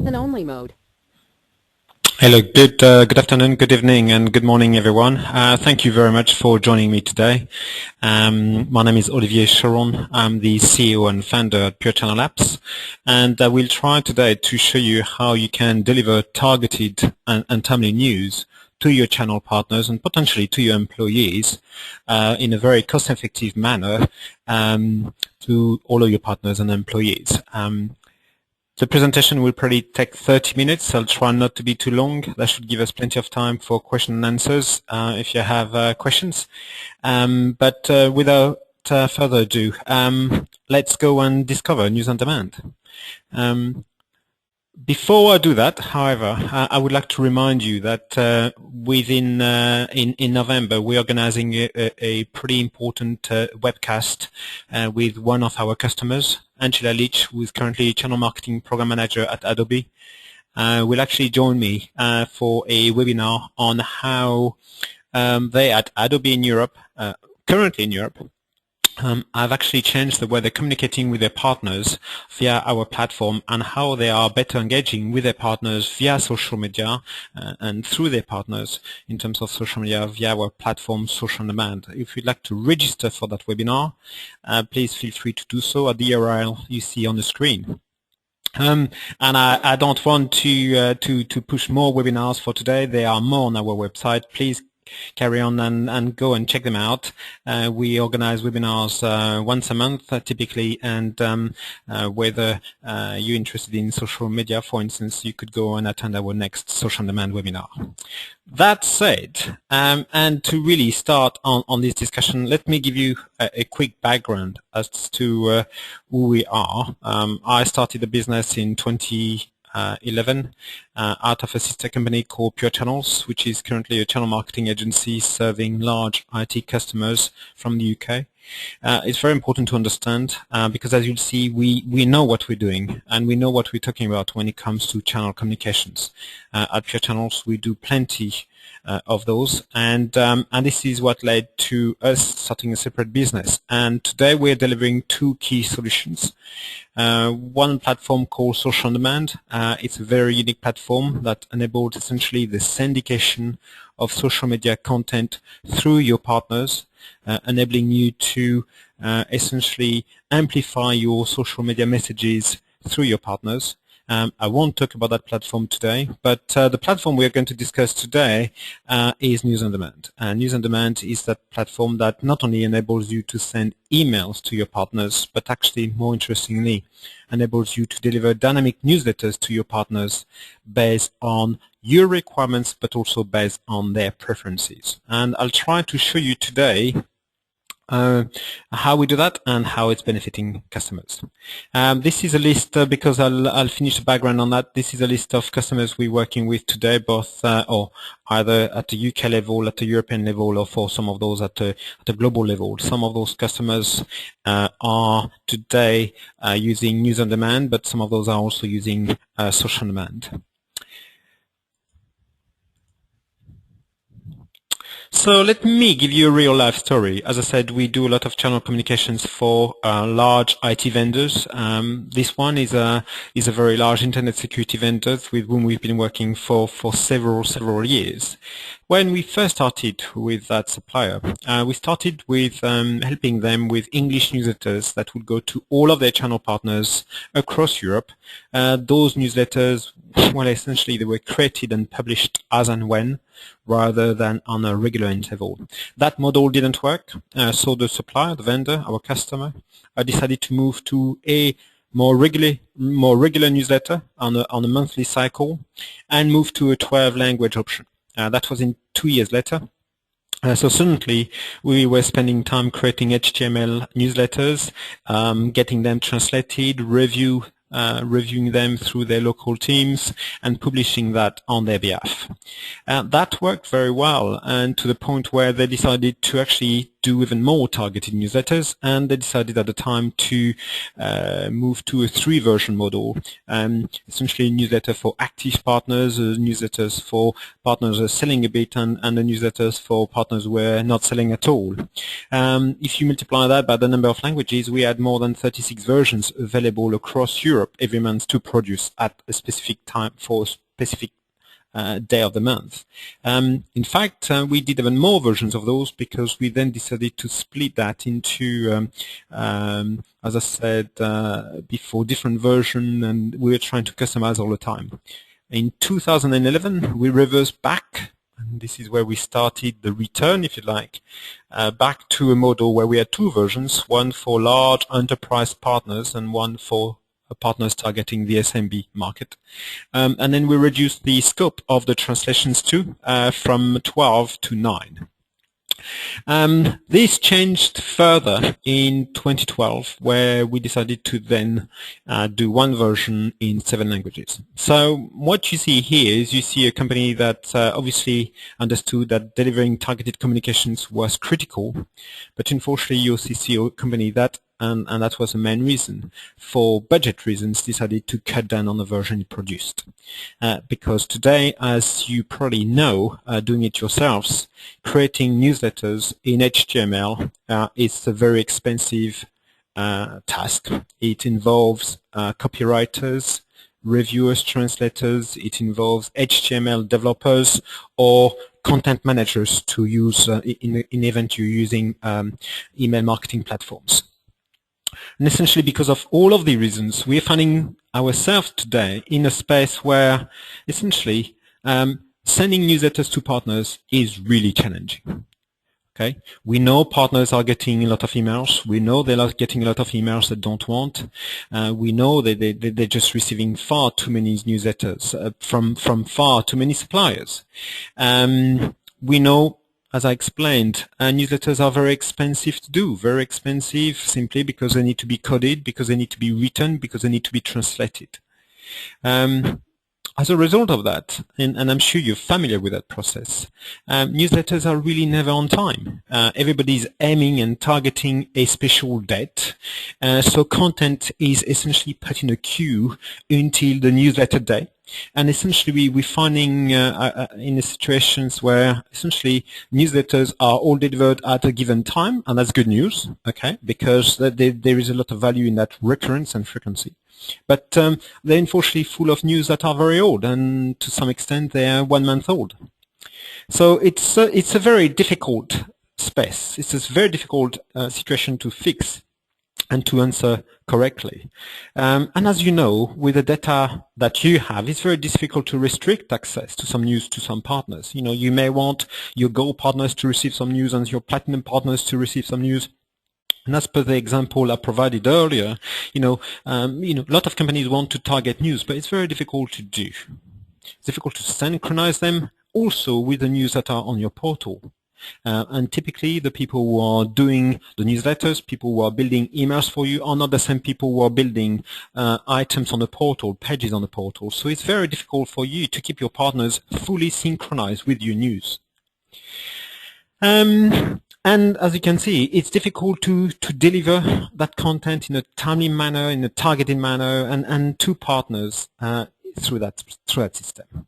listen-only mode. Hello, good afternoon, good evening, and good morning, everyone. Thank you very much for joining me today. My name is Olivier Charon. I'm the CEO and founder at Pure Channel Apps, and I will try today to show you how you can deliver targeted and timely news to your channel partners and potentially to your employees in a very cost-effective manner to all of your partners and employees. The presentation will probably take 30 minutes. I'll try not to be too long. That should give us plenty of time for question and answers if you have questions. But without further ado, let's go and discover News on Demand. Before I do that, however, I would like to remind you that in November we're organizing a pretty important webcast with one of our customers, Angela Leach, who is currently Channel Marketing Program Manager at Adobe. Will actually join me for a webinar on how they at Adobe in Europe, currently in Europe, I've actually changed the way they're communicating with their partners via our platform and how they are better engaging with their partners via social media and through their partners in terms of social media via our platform Social on Demand. If you'd like to register for that webinar, please feel free to do so at the URL you see on the screen. And I don't want to push more webinars for today. There are more on our website. Please carry on and go and check them out. We organize webinars once a month typically, and whether you're interested in social media, for instance, you could go and attend our next Social on Demand webinar. That said, and to really start on this discussion, let me give you a quick background as to who we are. I started the business in 2011 out of a sister company called Pure Channels, which is currently a channel marketing agency serving large IT customers from the UK. It's very important to understand because, as you'll see, we know what we're doing and we know what we're talking about when it comes to channel communications. At Pure Channels, we do plenty of those, and this is what led to us starting a separate business. And today we're delivering two key solutions. One platform called Social on Demand. It's a very unique platform that enables essentially the syndication of social media content through your partners, enabling you to essentially amplify your social media messages through your partners. I won't talk about that platform today, but the platform we're going to discuss today is News on Demand. News on Demand is that platform that not only enables you to send emails to your partners, but actually, more interestingly, enables you to deliver dynamic newsletters to your partners based on your requirements, but also based on their preferences. And I'll try to show you today how we do that and how it's benefiting customers. This is a list, because I'll finish the background on that. This is a list of customers we're working with today, both or either at the UK level, at the European level, or for some of those at the global level. Some of those customers are today using News on Demand, but some of those are also using Social on Demand. So let me give you a real life story. As I said, we do a lot of channel communications for large IT vendors. This one is a very large internet security vendor with whom we've been working for several years. When we first started with that supplier, we started with helping them with English newsletters that would go to all of their channel partners across Europe. Those newsletters, well, essentially they were created and published as and when, rather than on a regular interval. That model didn't work, so the supplier, the vendor, our customer, decided to move to a more regular newsletter on a monthly cycle, and move to a 12-language option. That was in 2 years later. So suddenly we were spending time creating HTML newsletters, getting them translated, reviewing them through their local teams, and publishing that on their behalf. That worked very well, and to the point where they decided to actually do even more targeted newsletters, and they decided at the time to move to a 3-version model, essentially a newsletter for active partners, newsletters for partners who are selling a bit, and the newsletters for partners who are not selling at all. If you multiply that by the number of languages, we had more than 36 versions available across Europe every month to produce at a specific time for a specific day of the month. In fact, we did even more versions of those because we then decided to split that into, as I said before, different versions, and we were trying to customize all the time. In 2011, we reversed back, and this is where we started the return, if you like, back to a model where we had 2 versions, one for large enterprise partners and one for partners targeting the SMB market. And then we reduced the scope of the translations too, from 12 to 9. This changed further in 2012, where we decided to then do 1 version in 7 languages. So what you see here is you see a company that obviously understood that delivering targeted communications was critical, but unfortunately you also see a company that, and that was the main reason, for budget reasons, decided to cut down on the version it produced. Because today, as you probably know, doing it yourselves, creating newsletters in HTML is a very expensive task. It involves copywriters, reviewers, translators, it involves HTML developers or content managers to use in the event you're using email marketing platforms. And essentially because of all of the reasons, we're finding ourselves today in a space where essentially sending newsletters to partners is really challenging. Okay, we know partners are getting a lot of emails. We know they're getting a lot of emails they don't want. We know that they're just receiving far too many newsletters from far too many suppliers. We know, as I explained, newsletters are very expensive to do, very expensive simply because they need to be coded, because they need to be written, because they need to be translated. As a result of that, and I'm sure you're familiar with that process, newsletters are really never on time. Everybody's aiming and targeting a special date, so content is essentially put in a queue until the newsletter day. And essentially we're finding in situations where essentially newsletters are all delivered at a given time, and that's good news, okay, because there is a lot of value in that recurrence and frequency. But they're unfortunately full of news that are very old, and to some extent they are 1 month old. So it's a very difficult space. It's a very difficult situation to fix and to answer correctly. And as you know, with the data that you have, it's very difficult to restrict access to some news to some partners. You know, you may want your gold partners to receive some news and your platinum partners to receive some news. And as per the example I provided earlier, a lot of companies want to target news, but it's very difficult to do. It's difficult to synchronize them also with the news that are on your portal. And typically the people who are doing the newsletters, people who are building emails for you, are not the same people who are building items on the portal, pages on the portal. So it's very difficult for you to keep your partners fully synchronized with your news. And as you can see, it's difficult to deliver that content in a timely manner, in a targeted manner, and to partners through that system.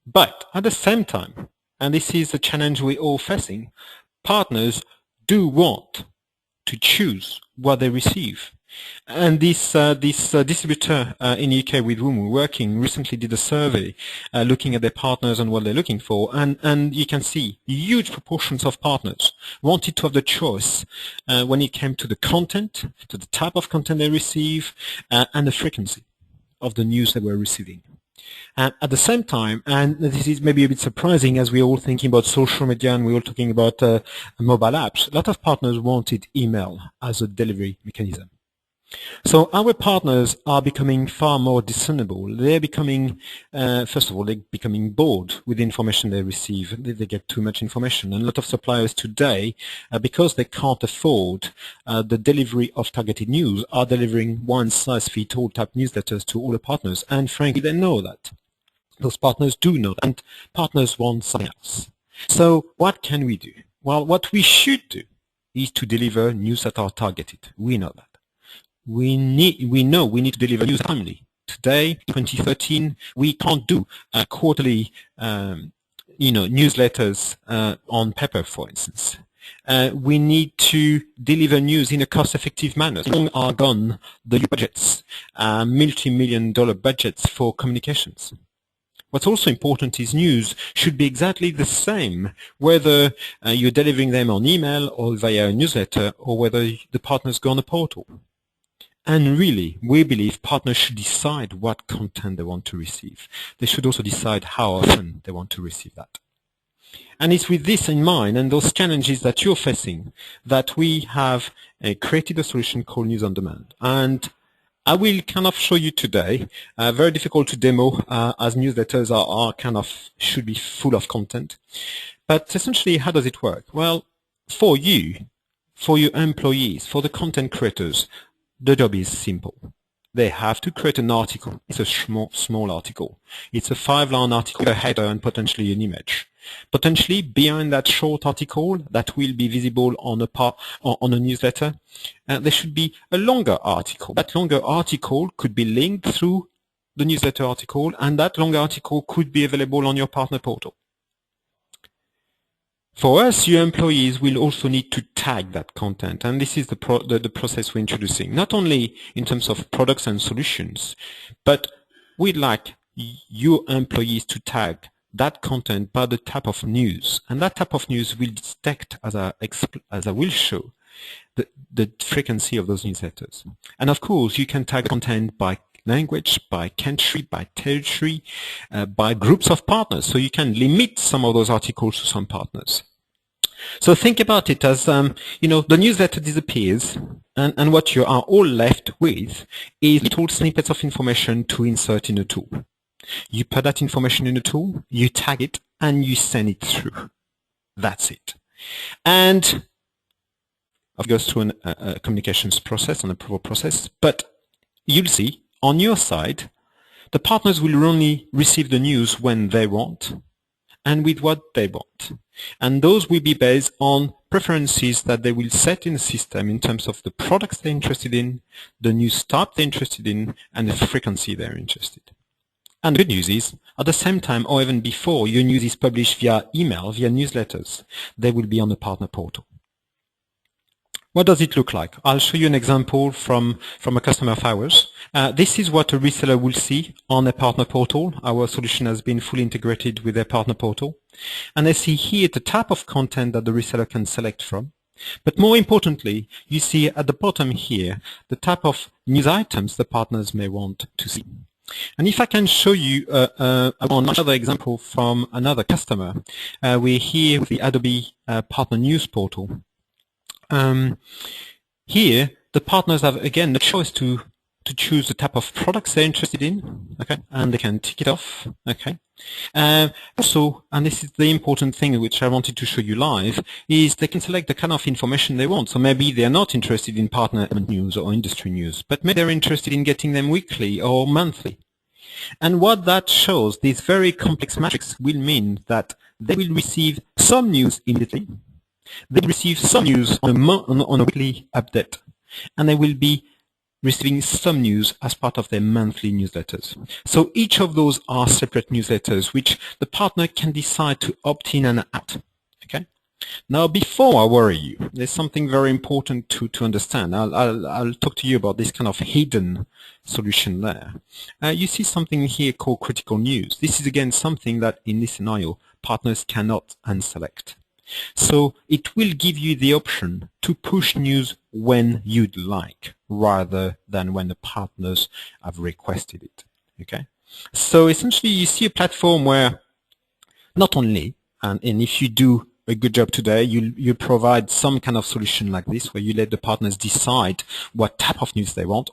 But at the same time, and this is the challenge we're all facing, partners do want to choose what they receive. And this distributor in the UK with whom we're working recently did a survey looking at their partners and what they're looking for, and you can see huge proportions of partners wanted to have the choice when it came to the content, to the type of content they receive, and the frequency of the news they were receiving. At the same time, and this is maybe a bit surprising as we're all thinking about social media and we're all talking about mobile apps, a lot of partners wanted email as a delivery mechanism. So our partners are becoming far more discernible. They're becoming, first of all, they're becoming bored with the information they receive. They get too much information. And a lot of suppliers today, because they can't afford the delivery of targeted news, are delivering one-size-fits-all type newsletters to all the partners. And frankly, they know that. Those partners do know that. And partners want something else. So what can we do? Well, what we should do is to deliver news that are targeted. We know that. We know we need to deliver news timely. Today, 2013, we can't do quarterly, newsletters on paper, for instance. We need to deliver news in a cost-effective manner. Long are gone the budgets, multi-million-dollar budgets for communications. What's also important is news should be exactly the same, whether you're delivering them on email or via a newsletter, or whether the partners go on a portal. And really, we believe partners should decide what content they want to receive. They should also decide how often they want to receive that. And it's with this in mind and those challenges that you're facing that we have created a solution called News on Demand. And I will kind of show you today, very difficult to demo as newsletters are kind of should be full of content. But essentially, how does it work? Well, for you, for your employees, for the content creators, the job is simple. They have to create an article. It's a small article. It's a 5-line article, a header, and potentially an image. Potentially, behind that short article that will be visible on a newsletter, there should be a longer article. That longer article could be linked through the newsletter article, and that longer article could be available on your partner portal. For us, your employees will also need to tag that content, and this is the process we're introducing, not only in terms of products and solutions, but we'd like your employees to tag that content by the type of news, and that type of news will detect, as I will show, the frequency of those newsletters. And of course, you can tag content by language, by country, by territory, by groups of partners. So you can limit some of those articles to some partners. So think about it as, the newsletter disappears, and what you are all left with is little snippets of information to insert in a tool. You put that information in a tool, you tag it, and you send it through. That's it. And it goes through a communications process, an approval process, but you'll see on your side, the partners will only receive the news when they want and with what they want. And those will be based on preferences that they will set in the system in terms of the products they're interested in, the news type they're interested in, and the frequency they're interested. And the good news is, at the same time or even before your news is published via email, via newsletters, they will be on the partner portal. What does it look like? I'll show you an example from a customer of ours. This is what a reseller will see on a partner portal. Our solution has been fully integrated with their partner portal. And they see here the type of content that the reseller can select from. But more importantly, you see at the bottom here the type of news items the partners may want to see. And if I can show you another example from another customer, we're here with the Adobe Partner News Portal. Here, the partners have, again, the choice to choose the type of products they're interested in, okay, and they can tick it off, okay. Also, and this is the important thing which I wanted to show you live, is they can select the kind of information they want. So maybe they're not interested in partner news or industry news, but maybe they're interested in getting them weekly or monthly. And what that shows, these very complex matrix will mean that they will receive some news immediately, they will receive some news on a weekly update, and they will be receiving some news as part of their monthly newsletters. So each of those are separate newsletters which the partner can decide to opt in and out. Okay. Now, before I worry you, there's something very important to understand. I'll talk to you about this kind of hidden solution there. You see something here called critical news. This is again something that in this scenario partners cannot unselect. So it will give you the option to push news when you'd like, rather than when the partners have requested it. Okay. So essentially, you see a platform where not only, and if you do a good job today, you provide some kind of solution like this, where you let the partners decide what type of news they want.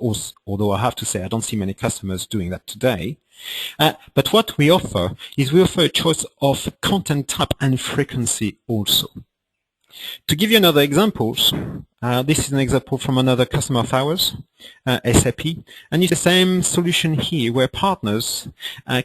Although I have to say, I don't see many customers doing that today. But what we offer is we offer a choice of content type and frequency also. To give you another examples, this is an example from another customer of ours, SAP, and it's the same solution here where partners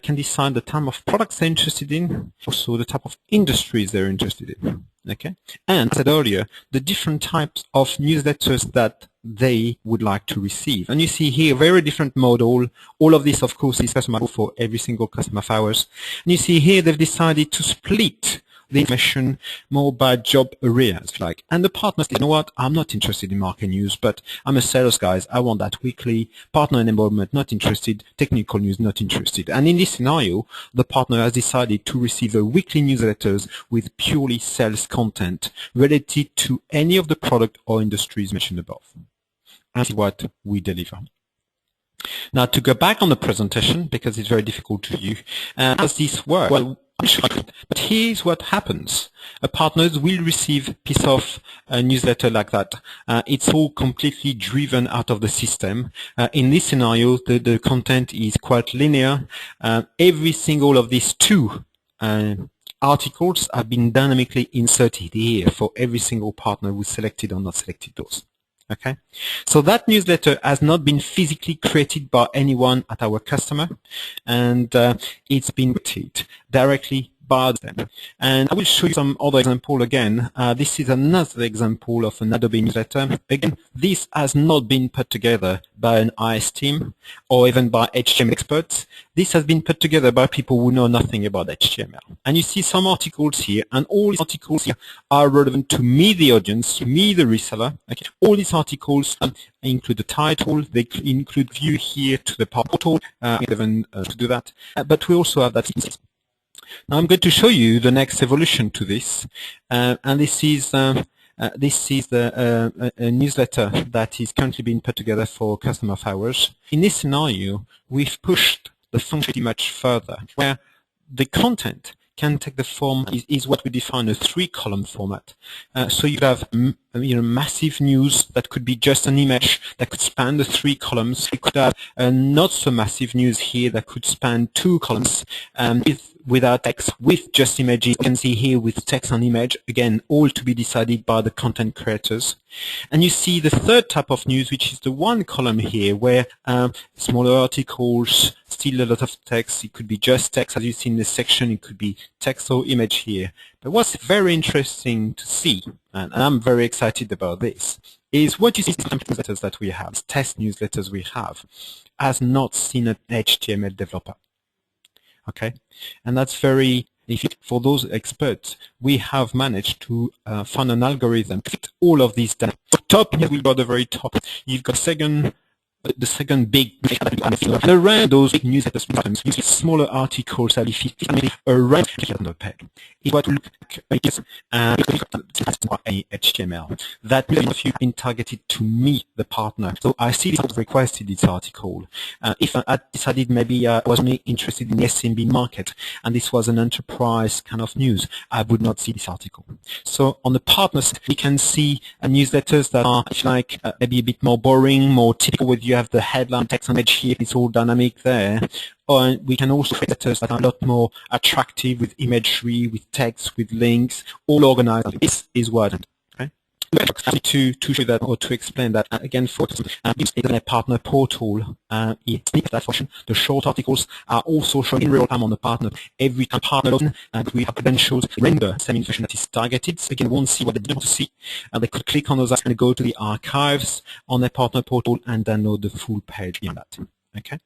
can decide the type of products they're interested in, also the type of industries they're interested in. Okay, and as I said earlier, the different types of newsletters that they would like to receive. And you see here very different model. All of this, of course, is customizable for every single customer of ours. And you see here they've decided to split the information more by job areas. Like, and the partners say, you know what, I'm not interested in market news, but I'm a sales guy. I want that weekly. Partner enablement, not interested. Technical news, not interested. And in this scenario, the partner has decided to receive a weekly newsletters with purely sales content related to any of the product or industries mentioned above. And that's what we deliver. Now, to go back on the presentation, because it's very difficult to view, how does this work? Well, but here's what happens. Partners will receive a piece of newsletter like that. It's all completely driven out of the system. In this scenario, the content is quite linear. Every single of these two articles have been dynamically inserted here for every single partner who selected or not selected those. Okay, so that newsletter has not been physically created by anyone at our customer, and it's been created directly by them. And I will show you some other example again. This is another example of an Adobe newsletter. Again, this has not been put together by an IS team or even by HTML experts. This has been put together by people who know nothing about HTML. And you see some articles here, and all these articles here are relevant to me, the audience, me, the reseller. Okay. All these articles include the title, they include view here to the portal, even to do that. But we also have that. Now I'm going to show you the next evolution to this, and this is the newsletter that is currently being put together for a customer of ours. In this scenario, we've pushed the functionality much further, where the content can take the form is what we define a 3-column format. So you have massive news that could be just an image that could span the 3 columns. You could have not so massive news here that could span 2 columns without text, with just images. You can see here with text and image, again, all to be decided by the content creators. And you see the third type of news, which is the 1 column here, where smaller articles, still a lot of text. It could be just text, as you see in this section. It could be text or image here. But what's very interesting to see, and I'm very excited about this, is what you see in the newsletters that we have, test newsletters we have, has not seen an HTML developer. Okay, and that's very, for those experts, we have managed to find an algorithm to fit all of these data. Top, here we got the very top. You've got the second big, and around those big newsletters, you see smaller articles that around the page. It's what we look like HTML. That means if you've been targeted to me, the partner. So I see this requested this article. If I decided maybe I was only interested in the SMB market, and this was an enterprise kind of news, I would not see this article. So on the partners, we can see newsletters that are, if you like, maybe a bit more boring, more typical, with you have the headline, text and image here, it's all dynamic there. Or we can also create letters that are a lot more attractive with imagery, with text, with links, all organized. This is Word. Okay? To show that or to explain that, again, for this is a partner portal. It's that function. The short articles are also shown in real time on the partner. Every time partner login, and we have credentials, render same information that is targeted. So again, won't see what they don't want to see. They could click on those and go to the archives on their partner portal and download the full page beyond that. Okay.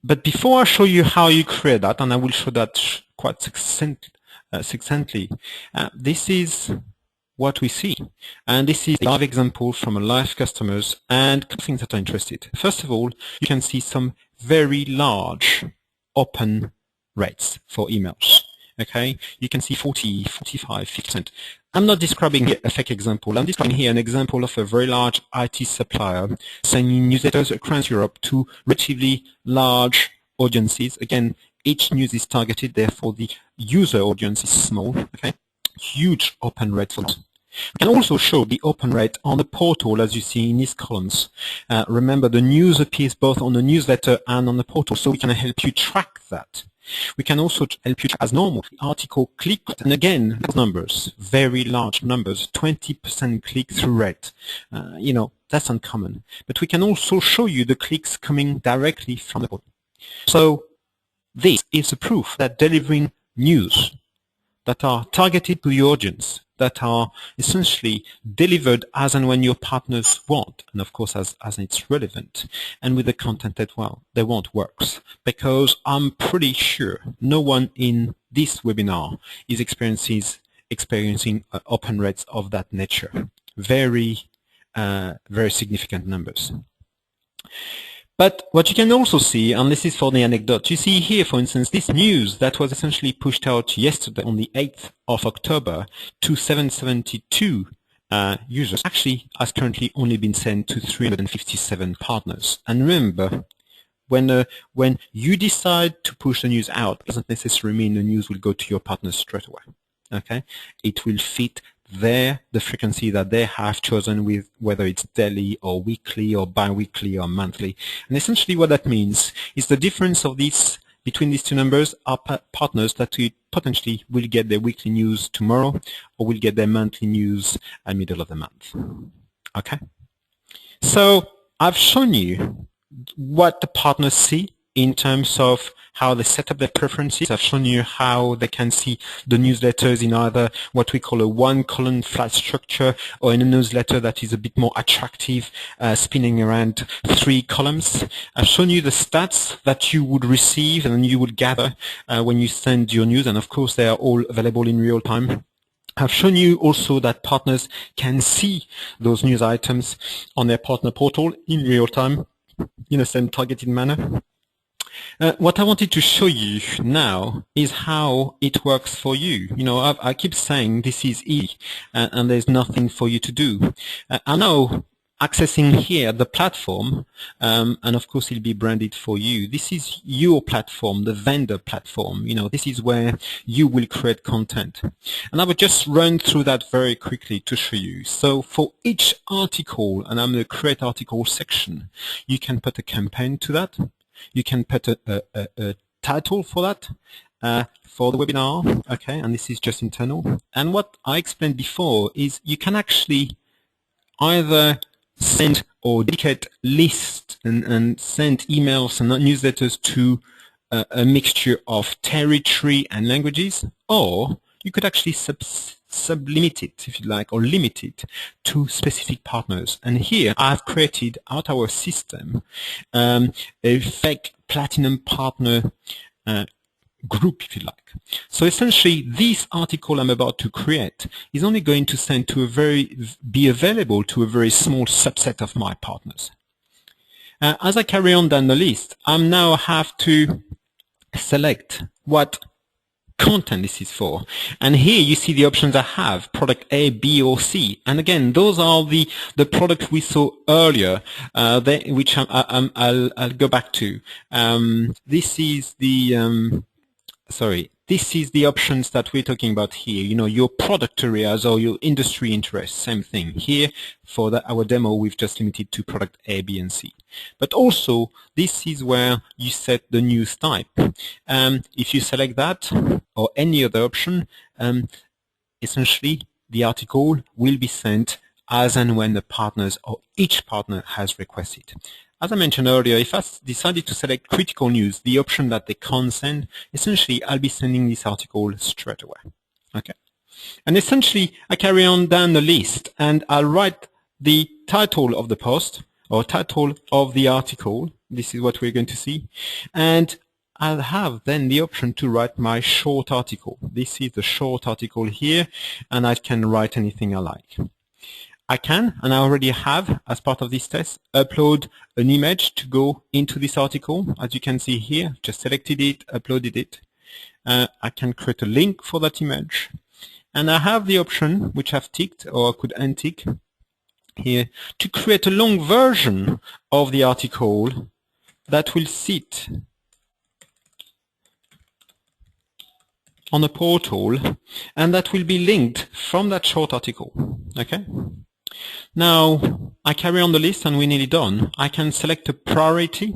But before I show you how you create that, and I will show that quite succinctly, this is what we see. And this is a live example from a live customers and things that are interested. First of all, you can see some very large open rates for emails. Okay, you can see 40, 45, 50%. I'm not describing here a fake example. I'm describing here an example of a very large IT supplier sending newsletters across Europe to relatively large audiences. Again, each news is targeted, therefore the user audience is small. Okay, huge open rate for that. We can also show the open rate on the portal, as you see in these columns. Remember, the news appears both on the newsletter and on the portal, so we can help you track that. We can also help you as normal. The article click, and again, numbers, very large numbers, 20% click-through rate. That's uncommon. But we can also show you the clicks coming directly from the portal. So this is a proof that delivering news that are targeted to your audience, that are essentially delivered as and when your partners want, and of course as it's relevant, and with the content that they want works. Because I'm pretty sure no one in this webinar is experiencing open rates of that nature. Very significant numbers. But what you can also see, and this is for the anecdote, you see here, for instance, this news that was essentially pushed out yesterday on the 8th of October to 772 users actually has currently only been sent to 357 partners. And remember, when you decide to push the news out, it doesn't necessarily mean the news will go to your partners straight away. Okay, it will fit the frequency that they have chosen, with whether it's daily or weekly or bi-weekly or monthly. And essentially what that means is the difference of these between these two numbers are partners that potentially will get their weekly news tomorrow or will get their monthly news at middle of the month. Okay, so I've shown you what the partners see in terms of how they set up their preferences. I've shown you how they can see the newsletters in either what we call a one-column flat structure or in a newsletter that is a bit more attractive, spinning around 3 columns. I've shown you the stats that you would receive and you would gather when you send your news, and of course they are all available in real time. I've shown you also that partners can see those news items on their partner portal in real time in the same targeted manner. What I wanted to show you now is how it works for you. You know, I keep saying this is easy and there's nothing for you to do. I know accessing here the platform, and of course it'll be branded for you. This is your platform, the vendor platform. You know, this is where you will create content. And I will just run through that very quickly to show you. So for each article, and I'm in the create article section, you can put a campaign to that. You can put a title for that, for the webinar, okay, and this is just internal. And what I explained before is you can actually either send or dedicate lists and send emails and newsletters to a mixture of territory and languages, or you could actually sublimit it, if you like, or limit it to specific partners. And here I've created out our system a fake platinum partner group, if you like. So essentially this article I'm about to create is only going to send to be available to a very small subset of my partners. As I carry on down the list, I now have to select what content this is for, and here you see the options I have: product A, B, or C. And again, those are the products we saw earlier, which I'll go back to. This is the this is the options that we're talking about here. You know, your product areas or your industry interests, same thing. Here, for our demo, we've just limited to product A, B, and C. But also, this is where you set the news type. If you select that or any other option, essentially the article will be sent as and when the partners or each partner has requested. As I mentioned earlier, if I decided to select critical news, the option that they can't send, essentially I'll be sending this article straight away. Okay, and essentially I carry on down the list and I'll write the title of the post or title of the article. This is what we're going to see, and I'll have then the option to write my short article. This is the short article here, and I can write anything I like. I can, and I already have, as part of this test, upload an image to go into this article. As you can see here, just selected it, uploaded it. I can create a link for that image. And I have the option, which I've ticked, or I could untick here, to create a long version of the article that will sit on a portal and that will be linked from that short article. Okay? Now, I carry on the list and we're nearly done. I can select a priority,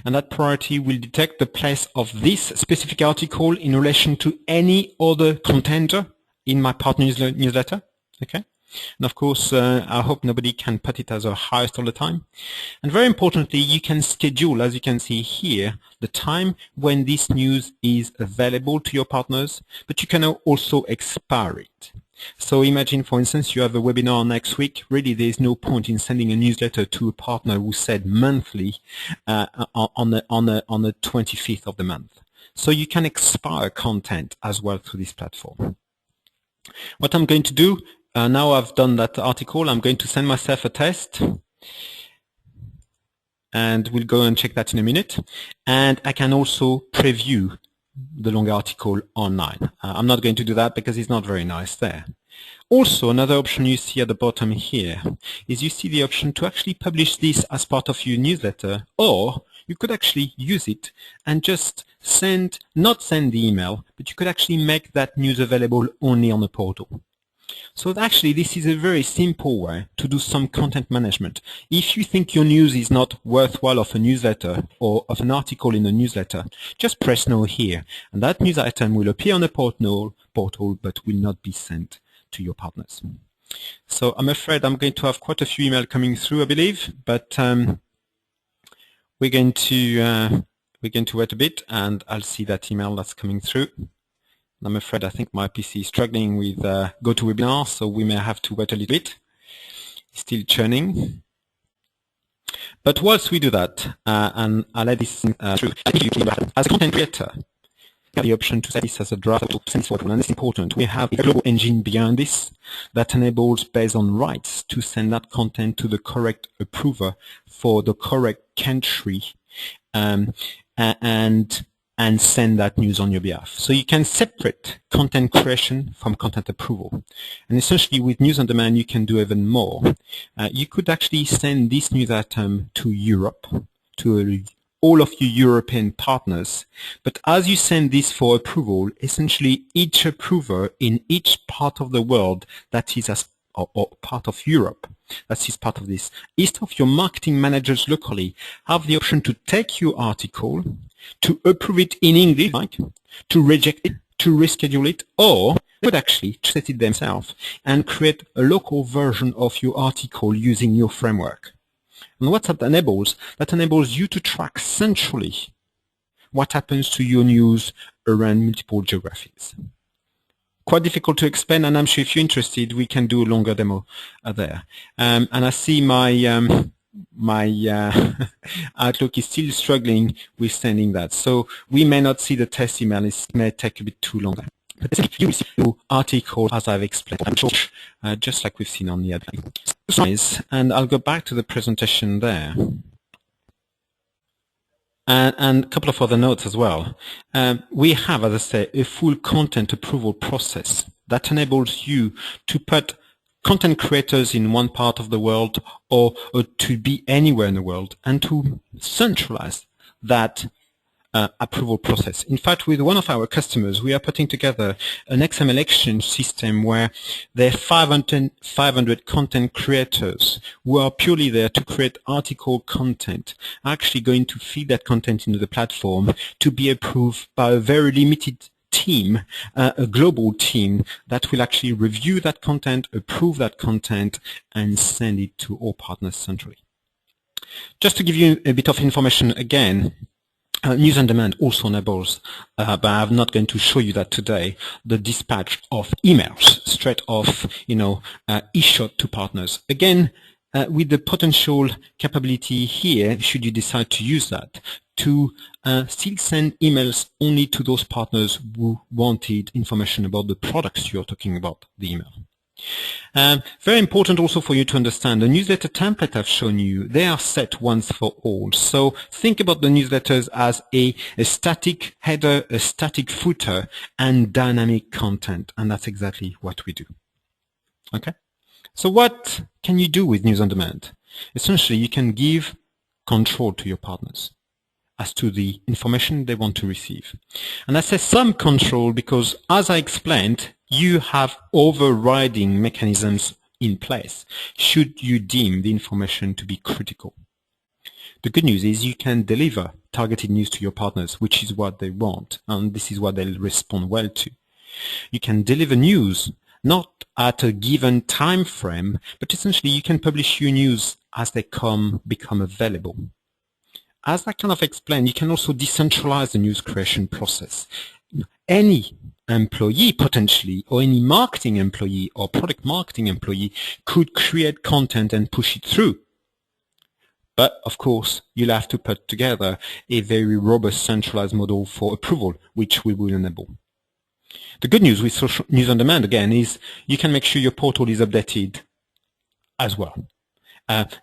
and that priority will detect the place of this specific article in relation to any other contender in my partner newsletter. Okay? And of course, I hope nobody can put it as a highest all the time. And very importantly, you can schedule, as you can see here, the time when this news is available to your partners, but you can also expire it. So imagine, for instance, you have a webinar next week. Really, there's no point in sending a newsletter to a partner who said monthly on the 25th of the month. So you can expire content as well through this platform. What I'm going to do, now I've done that article, I'm going to send myself a test. And we'll go and check that in a minute. And I can also preview the long article online. I'm not going to do that because it's not very nice there. Also, another option you see at the bottom here is you see the option to actually publish this as part of your newsletter, or you could actually use it and just not send the email, but you could actually make that news available only on the portal. So actually, this is a very simple way to do some content management. If you think your news is not worthwhile of a newsletter or of an article in a newsletter, just press no here, and that news item will appear on the portal but will not be sent to your partners. So I'm afraid I'm going to have quite a few emails coming through, I believe, but we're going to wait a bit, and I'll see that email that's coming through. I'm afraid I think my PC is struggling with GoToWebinar, so we may have to wait a little bit. Still churning. But whilst we do that, and I'll let this through, as a content creator, you have the option to set this as a draft or send this forward, and it's important. We have a global engine behind this that enables, based on rights, to send that content to the correct approver for the correct country, and send that news on your behalf. So you can separate content creation from content approval. And essentially with News on Demand, you can do even more. You could actually send this news item to Europe, to all of your European partners. But as you send this for approval, essentially each approver in each part of the world that is or part of Europe, that is part of this, each of your marketing managers locally have the option to take your article, to approve it in English, to reject it, to reschedule it, or they could actually set it themselves and create a local version of your article using your framework. And what that enables you to track centrally what happens to your news around multiple geographies. Quite difficult to explain, and I'm sure if you're interested, we can do a longer demo there. And I see my Outlook is still struggling with sending that. So we may not see the test email. It may take a bit too long. But essentially, you will see your article as I've explained, just like we've seen on the other. And I'll go back to the presentation there. And a couple of other notes as well. We have, as I say, a full content approval process that enables you to put content creators in one part of the world or to be anywhere in the world and to centralize that approval process. In fact, with one of our customers, we are putting together an XML exchange system where there are 500 content creators who are purely there to create article content, actually going to feed that content into the platform to be approved by a very limited team, a global team that will actually review that content, approve that content, and send it to all partners centrally. Just to give you a bit of information again, News on Demand also enables, but I'm not going to show you that today, the dispatch of emails straight off, e-shot to partners. Again, with the potential capability here, should you decide to use that, to still send emails only to those partners who wanted information about the products you're talking about, the email. Very important also for you to understand, the newsletter template I've shown you, they are set once for all. So think about the newsletters as a static header, a static footer, and dynamic content. And that's exactly what we do. Okay? So what can you do with News on Demand? Essentially, you can give control to your partners as to the information they want to receive. And I say some control because, as I explained, you have overriding mechanisms in place should you deem the information to be critical. The good news is you can deliver targeted news to your partners, which is what they want, and this is what they'll respond well to. You can deliver news not at a given time frame, but essentially you can publish your news as they become available. As I kind of explained, you can also decentralize the news creation process. Any employee potentially, or any marketing employee or product marketing employee could create content and push it through. But of course, you'll have to put together a very robust centralized model for approval, which we will enable. The good news with social news on demand, again, is you can make sure your portal is updated as well.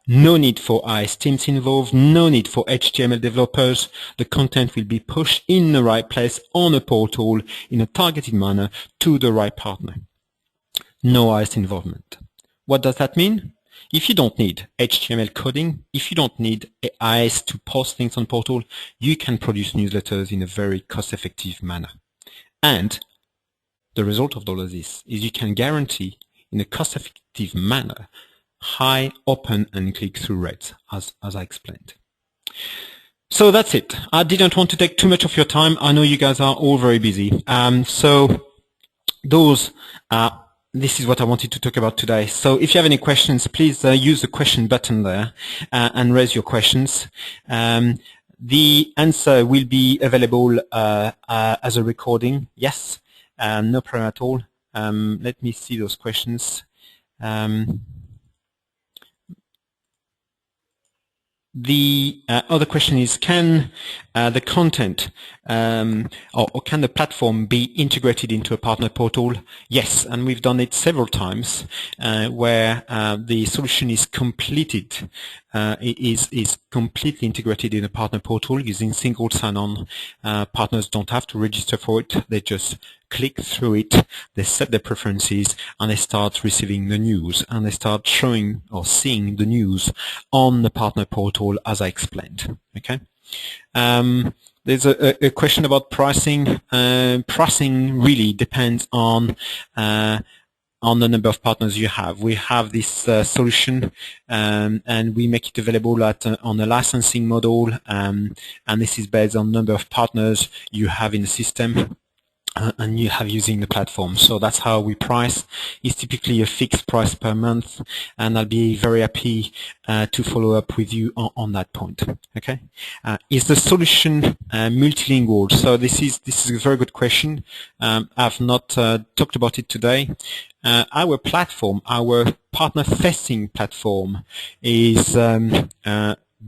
No need for IS teams involved, no need for HTML developers. The content will be pushed in the right place on a portal in a targeted manner to the right partner. No IS involvement. What does that mean? If you don't need HTML coding, if you don't need IS to post things on portal, you can produce newsletters in a very cost-effective manner. And the result of all of this is you can guarantee in a cost-effective manner high open and click-through rates, as I explained. So that's it. I didn't want to take too much of your time. I know you guys are all very busy. This is what I wanted to talk about today. So if you have any questions, please use the question button there and raise your questions. The answer will be available as a recording. Yes, no problem at all. Let me see those questions. The other question is, can the content or can the platform be integrated into a partner portal? Yes, and we've done it several times where the solution is completed, is completely integrated in a partner portal using single sign-on. Partners don't have to register for it. They just click through it, they set their preferences, and they start receiving the news, and they start showing or seeing the news on the partner portal as I explained. Okay. There's a question about pricing. Pricing really depends on the number of partners you have. We have this solution and we make it available on a licensing model, and this is based on the number of partners you have in the system and you have using the platform. So that's how we price. It's typically a fixed price per month, and I'll be very happy to follow up with you on that point. Okay. Is the solution multilingual? So this is a very good question. I've not talked about it today. Our platform, our partner-facing platform, is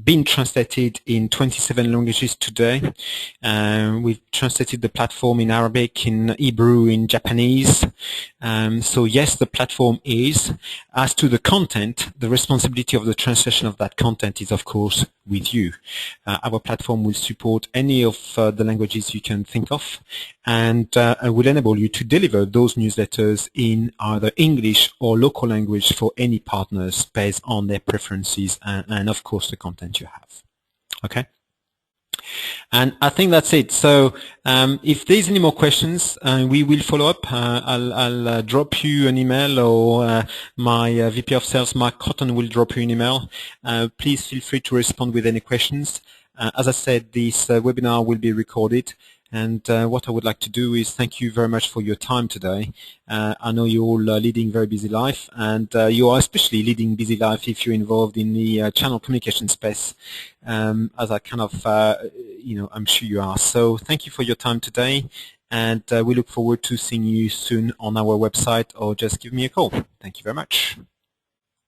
been translated in 27 languages today. We've translated the platform in Arabic, in Hebrew, in Japanese. So yes, the platform is. As to the content, the responsibility of the translation of that content is, of course, with you. Our platform will support any of the languages you can think of, and will enable you to deliver those newsletters in either English or local language for any partners based on their preferences and of course the content you have. Okay. And I think that's it. So if there's any more questions, we will follow up. I'll drop you an email, or my VP of Sales, Mark Cotton, will drop you an email. Please feel free to respond with any questions. As I said, this webinar will be recorded. And what I would like to do is thank you very much for your time today. I know you're all leading very busy life, and you are especially leading busy life if you're involved in the channel communication space, as I kind of, I'm sure you are. So thank you for your time today, and we look forward to seeing you soon on our website, or just give me a call. Thank you very much.